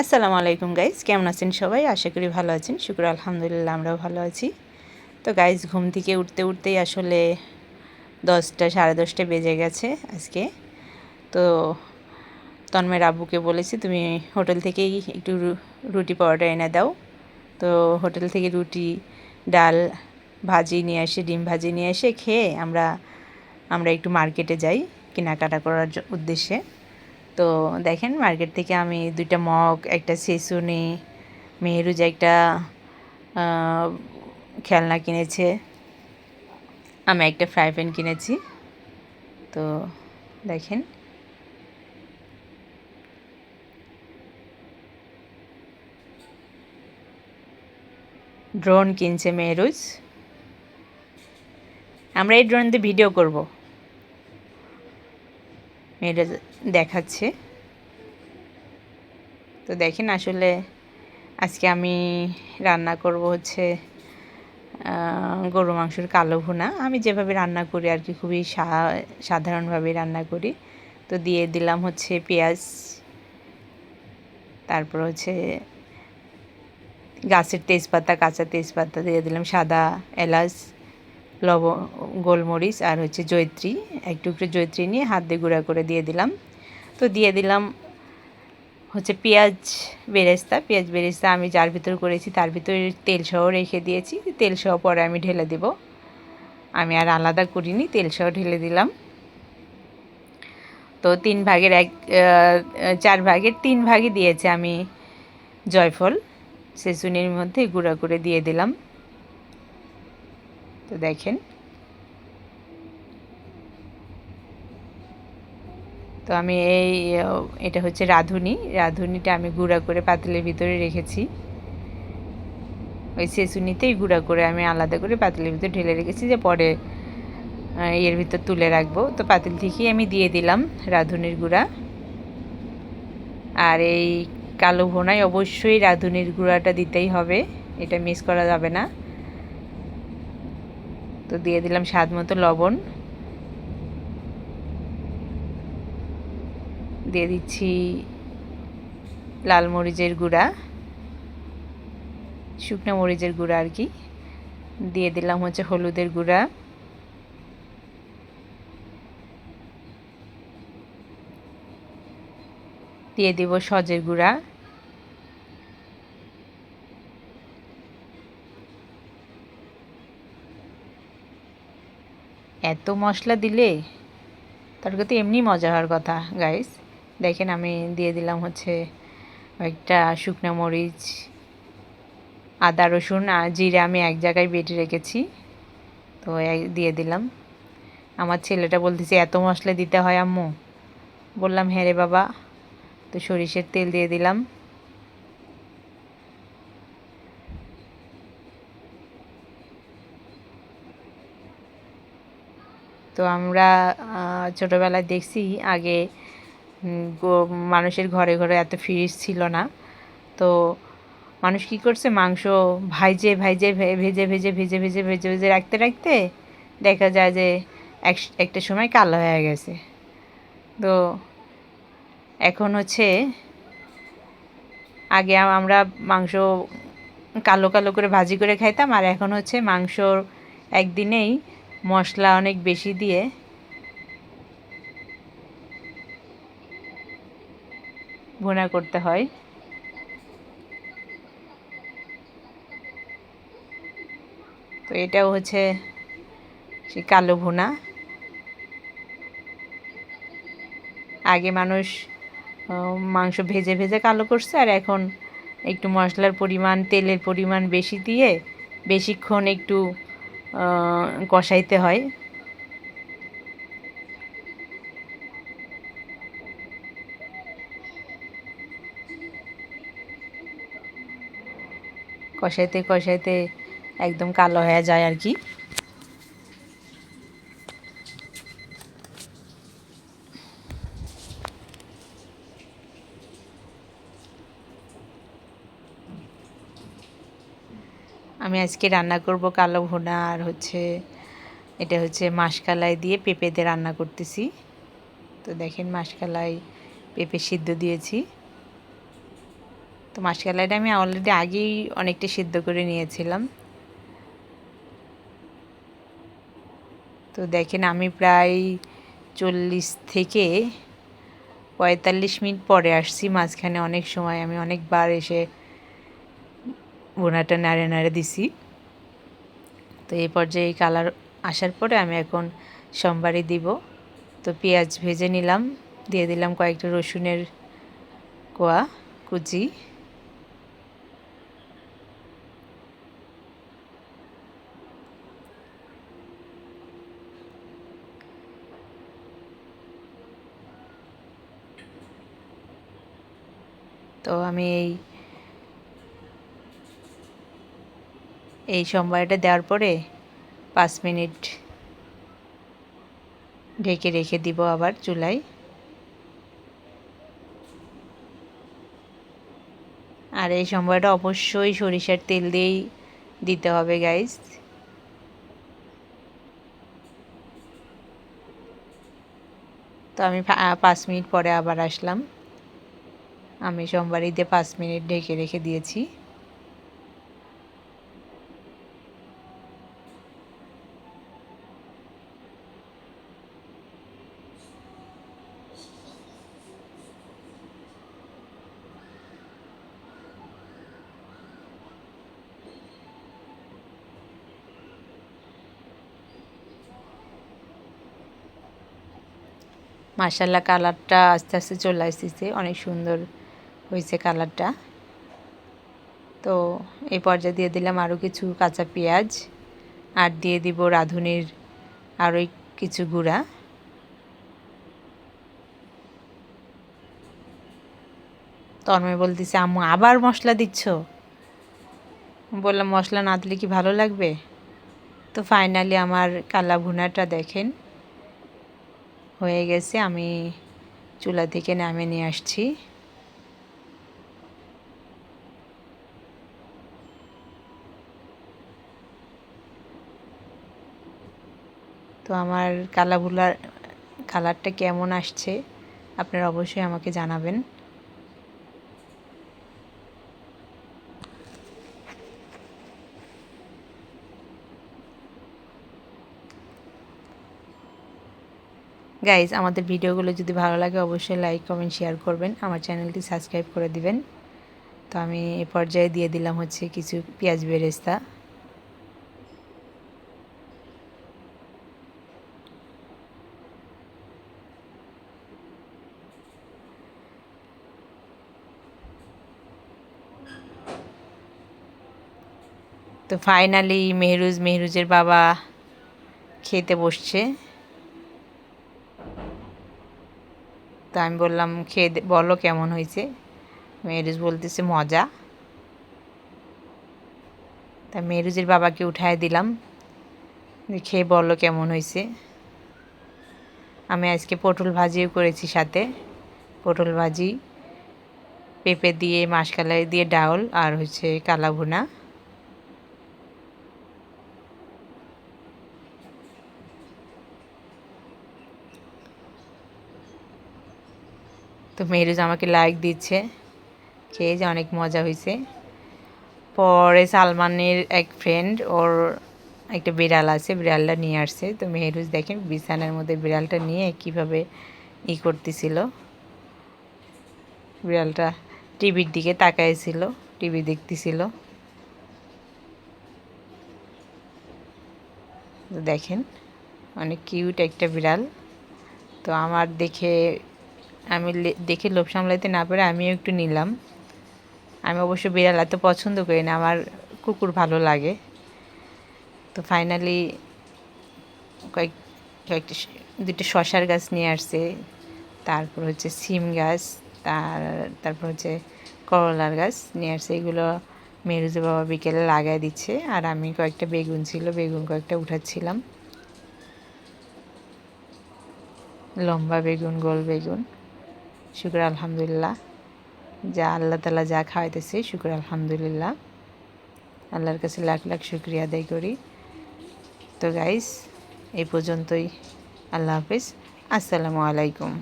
আসসালামু আলাইকুম গাইজ, কেমন আছেন সবাই? আশা করি ভালো আছেন। শুকর আলহামদুলিল্লাহ, আমরাও ভালো আছি। তো গাইজ, ঘুম থেকে উঠতেই আসলে 10টা, সাড়ে 10টা বেজে গেছে আজকে। তো তন্ময়ের আব্বুকে বলেছি, তুমি হোটেল থেকেই একটু রুটি পরোটা এনে দাও। তো হোটেল থেকে রুটি, ডাল, ভাজি নিয়ে এসে, ডিম ভাজি নিয়ে এসে খেয়ে আমরা একটু মার্কেটে যাই কেনাকাটা করার উদ্দেশ্যে। তো দেখেন, মার্কেট থেকে আমি 2টা মগ, একটা সেসুনি, মেহেরুজ একটা খেলনা কিনেছে, আমি একটা ফ্রাই প্যান কিনেছি। তো দেখেন, ড্রোন কিনছে মেহেরুজ। আমরা এই ড্রোন দিয়ে ভিডিও করব, মেহেরুজ দেখাচ্ছে। তো দেখেন, আসলে আজকে আমি রান্না করব হচ্ছে গরু মাংসের কালো ভুনা। আমি যেভাবে রান্না করি আর কি, খুবই সাধারণভাবে রান্না করি। তো দিয়ে দিলাম হচ্ছে পেঁয়াজ, তারপর হচ্ছে গাছের তেজপাতা, কাঁচা তেজপাতা দিয়ে দিলাম, সাদা এলাচ, গোলমরিচ আর হচ্ছে জয়িত্রী, এক টুকরো জয়িত্রী নিয়ে হাত দিয়ে গুঁড়া করে দিয়ে দিলাম। তো দিয়ে দিলাম হচ্ছে পেঁয়াজ বেরেস্তা আমি যার ভিতর করেছি তার ভিতরে তেল সহ রেখে দিয়েছি। তেল সহ পরে আমি ঢেলে দেব, আমি আর আলাদা করিনি, তেল সহ ঢেলে দিলাম। তো 4 ভাগের 3 ভাগই দিয়েছে আমি জয়ফল, সেসুনির মধ্যে গুঁড়া করে দিয়ে দিলাম। তো দেখেন, তো আমি এটা হচ্ছে রাঁধুনিটা আমি গুঁড়া করে পাতিলের ভিতরে রেখেছি। ওই সেসুনিতেই গুঁড়া করে আমি আলাদা করে পাতিলের ভিতরে ঢেলে রেখেছি, যে পরে এর ভিতর তুলে রাখবো। তো পাতিল থেকেই আমি দিয়ে দিলাম রাঁধুনির গুঁড়া। আর এই কালো ভুনায় অবশ্যই রাঁধুনির গুঁড়াটা দিতেই হবে, এটা মিস করা যাবে না। তো দিয়ে দিলাম স্বাদ মতো লবণ, দিয়ে দিচ্ছি লাল মরিচের গুঁড়া, শুকনো মরিচের গুঁড়া আর কি, দিয়ে দিলাম হচ্ছে হলুদের গুঁড়া, দিয়ে দিব সজের গুঁড়া, এত মশলা দিলে তরকারি তো এমনি মজা হওয়ার কথা গাইস। দেখেন, আমি দিয়ে দিলাম হচ্ছে একটা শুকনো মরিচ, আদা রসুন আর জিরে আমি এক জায়গায় বেটে রেখেছি, তো দিয়ে দিলাম। আমার ছেলেটা বলতেছে, এত মশলা দিতে হয় আম্মু? বললাম, হ্যাঁ রে বাবা। তো সরিষের তেল দিয়ে দিলাম। তো আমরা ছোটোবেলায় দেখছি আগে মানুষের ঘরে ঘরে এত ফ্রিজ ছিল না। তো মানুষ কী করছে, মাংস ভেজে ভেজে রাখতে রাখতে দেখা যায় যে একটা সময় কালো হয়ে গেছে। তো এখন হচ্ছে, আগে আমরা মাংস কালো কালো করে ভাজি করে খাইতাম, আর এখন হচ্ছে মাংসর একদিনেই মশলা অনেক বেশি দিয়ে ভুনা করতে হয়। তো এটাও হচ্ছে সেই কালো ভুনা। আগে মানুষ মাংস ভেজে ভেজে কালো করছে, আর এখন একটু মশলার পরিমাণ, তেলের পরিমাণ বেশি দিয়ে বেশিক্ষণ একটু কষাইতে হয়। কষাইতে কষাইতে একদম কালো হয়ে যায় আর কি। আমি আজকে রান্না করব কালো ভুনা, আর হচ্ছে এটা হচ্ছে মাশকালাই দিয়ে পেঁপে দিয়ে রান্না করতেছি। তো দেখেন, মাশকালাই পেঁপে সিদ্ধ দিয়েছি। তো মাসকালাইটা আমি অলরেডি আগেই অনেকটা সিদ্ধ করে নিয়েছিলাম। তো দেখেন আমি প্রায় 40 থেকে 45 মিনিট পরে আসছি। মাঝখানে অনেক সময় আমি অনেকবার এসে ভুনাটা নাড়ে নাড়ে দিছি। তো এই পর্যায়ে কালার আসার পরে আমি এখন সোমবারই দিব। তো পেঁয়াজ ভেজে নিলাম, দিয়ে দিলাম কয়েকটা রসুনের কোয়া কুচি, তো আমি এই সোমবারটা দেওয়ার পরে 5 মিনিট ঢেকে রেখে দিব আবার চুলায়। আর এই সোমবারটা অবশ্যই সরিষার তেল দিয়েই দিতে হবে গাইস। তো আমি 5 মিনিট পরে আবার আসলাম। আমি সোমবারই দিয়ে 5 মিনিট ঢেকে রেখে দিয়েছি। মাশাআল্লাহ কালারটা আস্তে আস্তে চলে আসতেছে, অনেক সুন্দর হয়েছে কালারটা। তো এই পর্যায়ে দিয়ে দিলাম আরও কিছু কাঁচা পেঁয়াজ, আর দিয়ে দিব রাঁধুনির আরও কিছু গুঁড়া। তন্ময় বলতেছে আম্মু আবার মশলা দিচ্ছ? বললাম মশলা না দিলে কি ভালো লাগবে? তো ফাইনালি আমার কালা ভুনাটা দেখেন হয়ে গেছে। আমি চুলা থেকে নামিয়ে নিয়ে আসছি। তো আমার কালা ভুনার কালারটা কেমন আসছে আপনারা অবশ্যই আমাকে জানাবেন। গাইজ আমাদের ভিডিওগুলো যদি ভালো লাগে অবশ্যই লাইক কমেন্ট শেয়ার করবেন, আমার চ্যানেলটি সাবস্ক্রাইব করে দিবেন। তো আমি এ পর্যায়ে দিয়ে দিলাম হচ্ছে কিছু পেঁয়াজ বেরেস্তা। তো ফাইনালি মেহরুজের বাবা খেতে বসছে। তো আমি বললাম খেয়ে বলো কেমন হয়েছে। মেহরুজ বলতেছে মজা। তা মেহরুজের বাবাকে উঠায় দিলাম, খেয়ে বলো কেমন হয়েছে। আমি আজকে পটল ভাজিও করেছি, সাথে পটল ভাজি, পেঁপে দিয়ে মাশকালাই দিয়ে ডাউল, আর হচ্ছে কালা ভুনা। তো মেহরুজ আমাকে লাইক দিচ্ছে, খেয়ে যে অনেক মজা হয়েছে। পরে সালমানের এক ফ্রেন্ড, ওর একটা বিড়াল আছে, বিড়ালটা নিয়ে আসছে। তো মেহরুজ দেখেন বিছানার মধ্যে বিড়ালটা নিয়ে কিভাবে করতেছিল। বিড়ালটা টিভির দিকে তাকাইছিল, টিভি দেখতেছিল। দেখেন অনেক কিউট একটা বিড়াল। তো আমার আমি দেখে লোভ সামলাইতে না পেরে আমিও একটু নিলাম। আমি অবশ্য বিড়াল এত পছন্দ করি না, আমার কুকুর ভালো লাগে। তো ফাইনালি কয়েকটা দুটো শশার গাছ নিয়ে আসছে, তারপর হচ্ছে সিম গাছ, তারপর হচ্ছে করলার গাছ নিয়ে আসছে। এগুলো মেহরুজের বাবা বিকেলে লাগাই দিচ্ছে। আর আমি কয়েকটা বেগুন ছিল, বেগুন কয়েকটা উঠাচ্ছিলাম, লম্বা বেগুন, গোল বেগুন। শুকর আলহামদুলিল্লাহ, যা আল্লাহ তালা যা খাওয়াইতেছে শুকর আলহামদুলিল্লাহ, আল্লাহর কাছে লাখ লাখ শুক্রিয়া আদায় করি। তো গাইস এই পর্যন্তই, আল্লাহ হাফিজ, আসসালামু আলাইকুম।